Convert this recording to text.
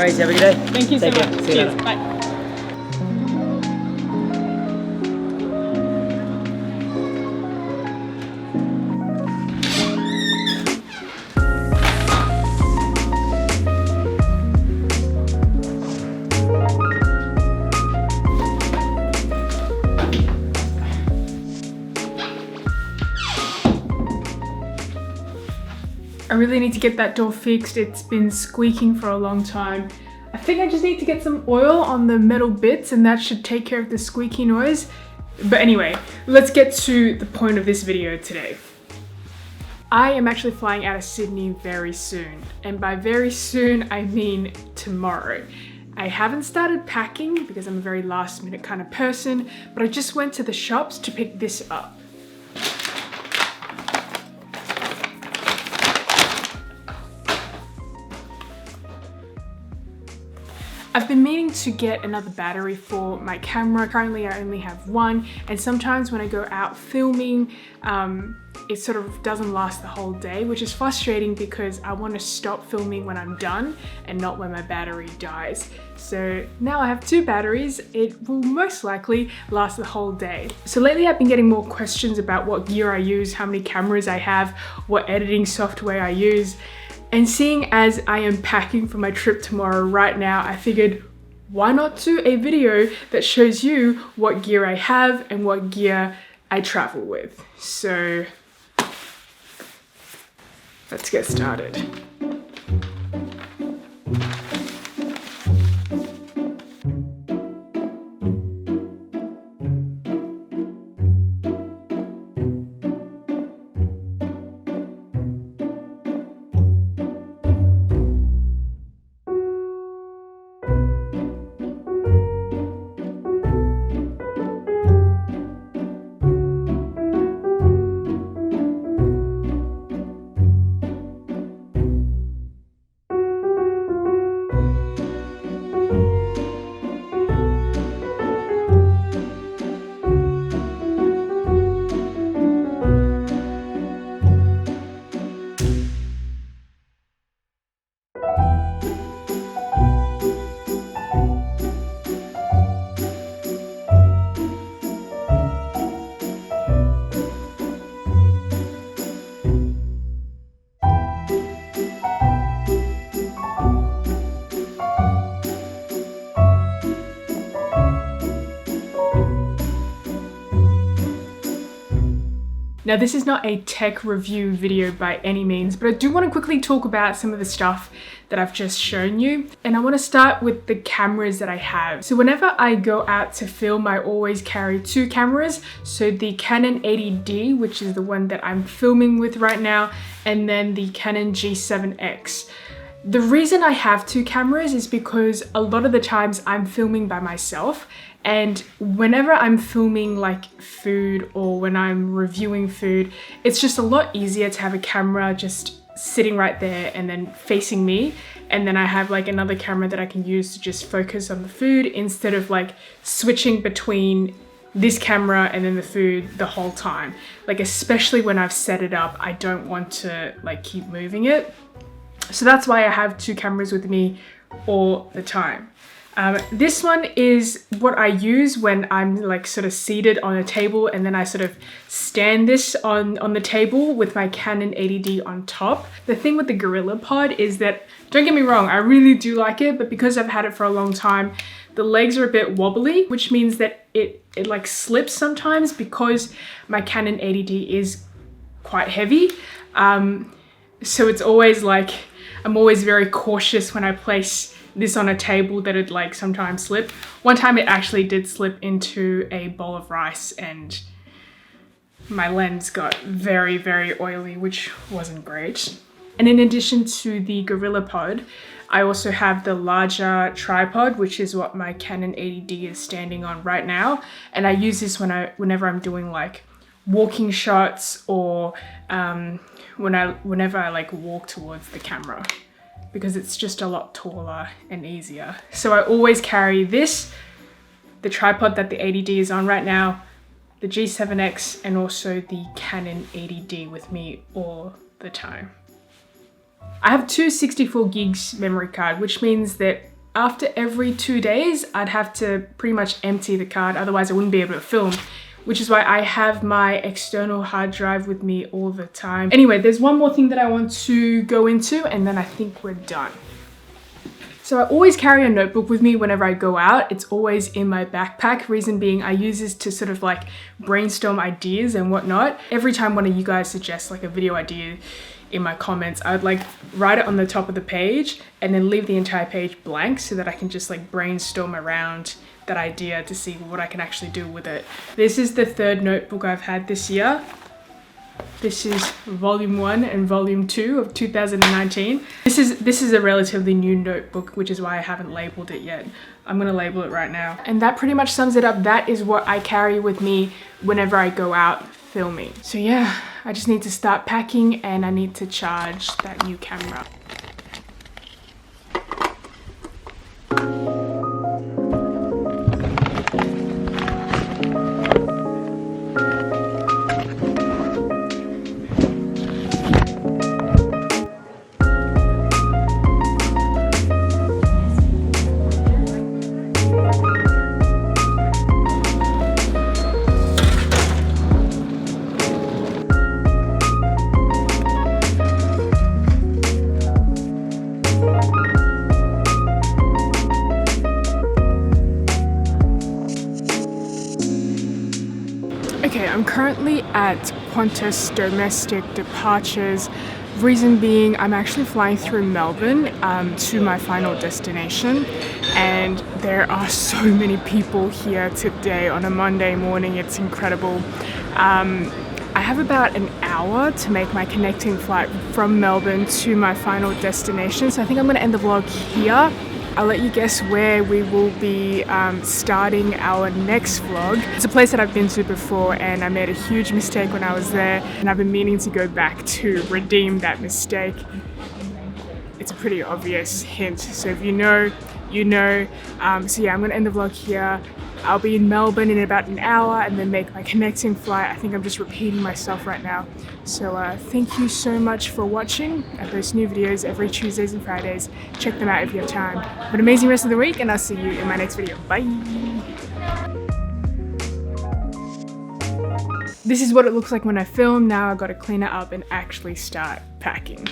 worries, have a good day. Thank you so Take care. much. See you Cheers. later. Bye. I really need to get that door fixed. It's been squeaking for a long time. I think I just need to get some oil on the metal bits and that should take care of the squeaky noise. But anyway, let's get to the point of this video today. I am actually flying out of Sydney very soon. And by very soon, I mean tomorrow. I haven't started packing because I'm a very last minute kind of person, but I just went to the shops to pick this up. I've been meaning to get another battery for my camera. Currently I only have one, and sometimes when I go out filming, it sort of doesn't last the whole day, which is frustrating because I want to stop filming when I'm done and not when my battery dies. So now I have two batteries. It will most likely last the whole day. So lately I've been getting more questions about what gear I use, how many cameras I have, what editing software I use. And seeing as I am packing for my trip tomorrow right now, I figured why not do a video that shows you what gear I have and what gear I travel with. So let's get started. Now this is not a tech review video by any means, but I do want to quickly talk about some of the stuff that I've just shown you. And I want to start with the cameras that I have. So whenever I go out to film, I always carry two cameras. So the Canon 80D, which is the one that I'm filming with right now, and then the Canon G7X. The reason I have two cameras is because a lot of the times I'm filming by myself, and whenever I'm filming like food or when I'm reviewing food, it's just a lot easier to have a camera just sitting right there and then facing me, and then I have like another camera that I can use to just focus on the food instead of like switching between this camera and then the food the whole time. Like especially when I've set it up, I don't want to like keep moving it. So that's why I have two cameras with me all the time. This one is what I use when I'm like sort of seated on a table, and then I sort of stand this on the table with my Canon 80D on top. The thing with the GorillaPod is that, don't get me wrong, I really do like it, but because I've had it for a long time, the legs are a bit wobbly, which means that it like slips sometimes because my Canon 80D is quite heavy. So it's always like, I'm always very cautious when I place this on a table that it like sometimes slip. One time it actually did slip into a bowl of rice and my lens got very, very oily, which wasn't great. And in addition to the GorillaPod, I also have the larger tripod, which is what my Canon 80D is standing on right now. And I use this whenever I'm doing like walking shots or whenever I like walk towards the camera, because it's just a lot taller and easier. So I always carry this, the tripod that the 80D is on right now, the G7X, and also the Canon 80D with me all the time. I have two 64 gigs memory card, which means that after every 2 days, I'd have to pretty much empty the card, otherwise I wouldn't be able to film, which is why I have my external hard drive with me all the time. Anyway, there's one more thing that I want to go into, and then I think we're done. So I always carry a notebook with me whenever I go out. It's always in my backpack. Reason being, I use this to sort of like brainstorm ideas and whatnot. Every time one of you guys suggests like a video idea in my comments, I would like write it on the top of the page and then leave the entire page blank so that I can just like brainstorm around that idea to see what I can actually do with it. This is the third notebook I've had this year. This is volume 1 and volume 2 of 2019. This is a relatively new notebook, which is why I haven't labeled it yet. I'm gonna label it right now. And that pretty much sums it up. That is what I carry with me whenever I go out filming. So yeah, I just need to start packing and I need to charge that new camera. Okay, I'm currently at Qantas Domestic Departures. Reason being, I'm actually flying through Melbourne to my final destination, and there are so many people here today on a Monday morning. It's incredible. I have about an hour to make my connecting flight from Melbourne to my final destination, so I think I'm going to end the vlog here. I'll let you guess where we will be starting our next vlog. It's a place that I've been to before and I made a huge mistake when I was there, and I've been meaning to go back to redeem that mistake. It's a pretty obvious hint, so if you know, you know. So yeah, I'm gonna end the vlog here. I'll be in Melbourne in about an hour and then make my connecting flight. I think I'm just repeating myself right now. So thank you so much for watching. I post new videos every Tuesdays and Fridays. Check them out if you have time. Have an amazing rest of the week and I'll see you in my next video. Bye! This is what it looks like when I film. Now I've got to clean it up and actually start packing.